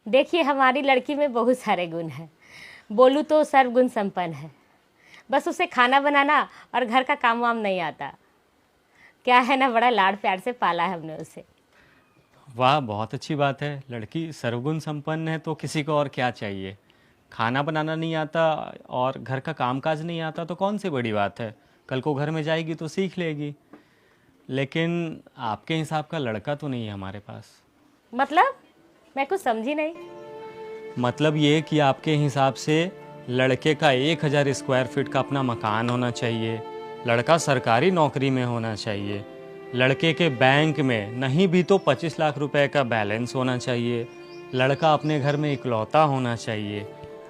देखिए, हमारी लड़की में बहुत सारे गुण हैं। बोलूँ तो सर्वगुण संपन्न है। बस उसे खाना बनाना और घर का काम वाम नहीं आता। क्या है ना, बड़ा लाड प्यार से पाला है हमने उसे। वाह, बहुत अच्छी बात है। लड़की सर्वगुण संपन्न है तो किसी को और क्या चाहिए। खाना बनाना नहीं आता और घर का कामकाज नहीं आता तो कौन सी बड़ी बात है। कल को घर में जाएगी तो सीख लेगी। लेकिन आपके हिसाब का लड़का तो नहीं है हमारे पास। मतलब मैं कुछ समझी नहीं। मतलब ये कि आपके हिसाब से लड़के का 1000 स्क्वायर फीट का अपना मकान होना चाहिए, लड़का सरकारी नौकरी में होना चाहिए, लड़के के बैंक में नहीं भी तो 25 लाख रुपए का बैलेंस होना चाहिए, लड़का अपने घर में इकलौता होना चाहिए।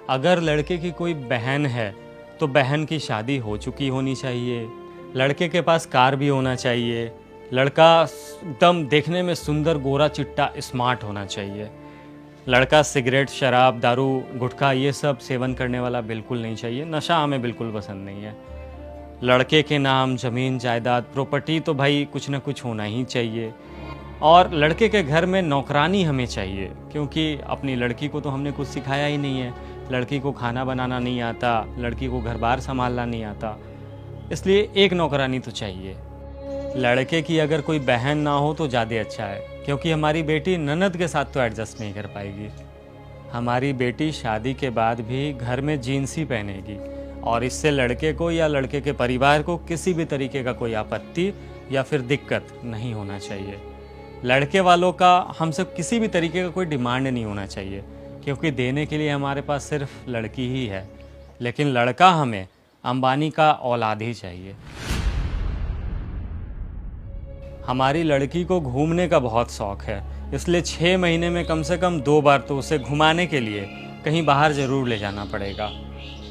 अगर लड़के की कोई बहन है तो बहन की शादी हो चुकी होनी चाहिए, लड़के के पास कार भी होना चाहिए, लड़का एकदम देखने में सुंदर गोरा चिट्टा स्मार्ट होना चाहिए, लड़का सिगरेट शराब दारू गुटखा ये सब सेवन करने वाला बिल्कुल नहीं चाहिए। नशा हमें बिल्कुल पसंद नहीं है। लड़के के नाम ज़मीन जायदाद प्रॉपर्टी तो भाई कुछ ना कुछ होना ही चाहिए। और लड़के के घर में नौकरानी हमें चाहिए, क्योंकि अपनी लड़की को तो हमने कुछ सिखाया ही नहीं है। लड़की को खाना बनाना नहीं आता, लड़की को घर बार संभालना नहीं आता, इसलिए एक नौकरानी तो चाहिए। लड़के की अगर कोई बहन ना हो तो ज़्यादा अच्छा है, क्योंकि हमारी बेटी ननद के साथ तो एडजस्ट नहीं कर पाएगी। हमारी बेटी शादी के बाद भी घर में जीन्स ही पहनेगी और इससे लड़के को या लड़के के परिवार को किसी भी तरीके का कोई आपत्ति या फिर दिक्कत नहीं होना चाहिए। लड़के वालों का हमसे किसी भी तरीके का कोई डिमांड नहीं होना चाहिए, क्योंकि देने के लिए हमारे पास सिर्फ लड़की ही है। लेकिन लड़का हमें अंबानी का औलाद ही चाहिए। हमारी लड़की को घूमने का बहुत शौक़ है, इसलिए 6 महीने में कम से कम 2 बार तो उसे घुमाने के लिए कहीं बाहर ज़रूर ले जाना पड़ेगा।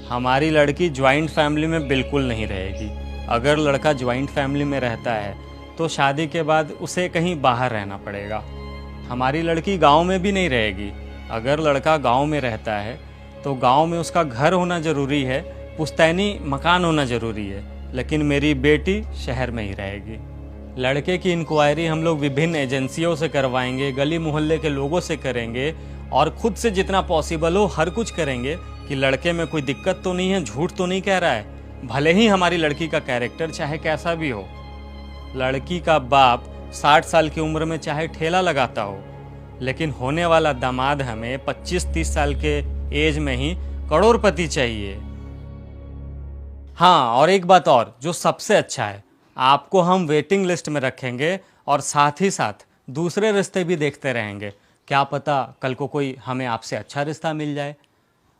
हमारी लड़की ज्वाइंट फैमिली में बिल्कुल नहीं रहेगी। अगर लड़का ज्वाइंट फैमिली में रहता है तो शादी के बाद उसे कहीं बाहर रहना पड़ेगा। हमारी लड़की गांव में भी नहीं रहेगी। अगर लड़का गांव में रहता है तो गांव में उसका घर होना ज़रूरी है, पुश्तैनी मकान होना ज़रूरी है। लेकिन मेरी बेटी शहर में ही रहेगी। लड़के की इंक्वायरी हम लोग विभिन्न एजेंसियों से करवाएंगे, गली मोहल्ले के लोगों से करेंगे और खुद से जितना पॉसिबल हो हर कुछ करेंगे कि लड़के में कोई दिक्कत तो नहीं है, झूठ तो नहीं कह रहा है। भले ही हमारी लड़की का कैरेक्टर चाहे कैसा भी हो। लड़की का बाप 60 साल की उम्र में चाहे ठेला लगाता हो, लेकिन होने वाला दामाद हमें 25-30 साल के एज में ही करोड़पति चाहिए। हाँ, और एक बात और जो सबसे अच्छा है, आपको हम वेटिंग लिस्ट में रखेंगे और साथ ही साथ दूसरे रिश्ते भी देखते रहेंगे। क्या पता कल को कोई हमें आपसे अच्छा रिश्ता मिल जाए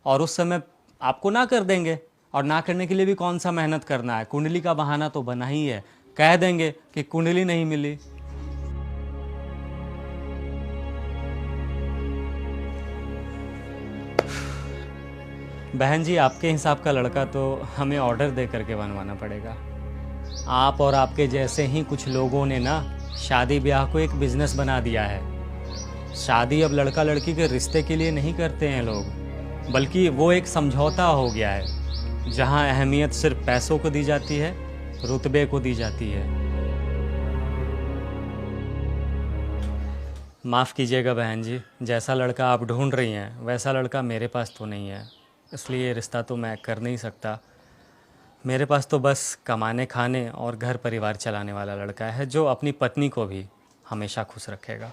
और उस समय आपको ना कर देंगे। और ना करने के लिए भी कौन सा मेहनत करना है, कुंडली का बहाना तो बना ही है। कह देंगे कि कुंडली नहीं मिली। बहन जी, आपके हिसाब का लड़का तो हमें ऑर्डर दे करके बनवाना पड़ेगा। आप और आपके जैसे ही कुछ लोगों ने ना शादी ब्याह को एक बिजनेस बना दिया है। शादी अब लड़का लड़की के रिश्ते के लिए नहीं करते हैं लोग, बल्कि वो एक समझौता हो गया है जहां अहमियत सिर्फ पैसों को दी जाती है, रुतबे को दी जाती है। माफ़ कीजिएगा बहन जी, जैसा लड़का आप ढूंढ रही हैं वैसा लड़का मेरे पास तो नहीं है, इसलिए ये रिश्ता तो मैं कर नहीं सकता। मेरे पास तो बस कमाने खाने और घर परिवार चलाने वाला लड़का है जो अपनी पत्नी को भी हमेशा खुश रखेगा।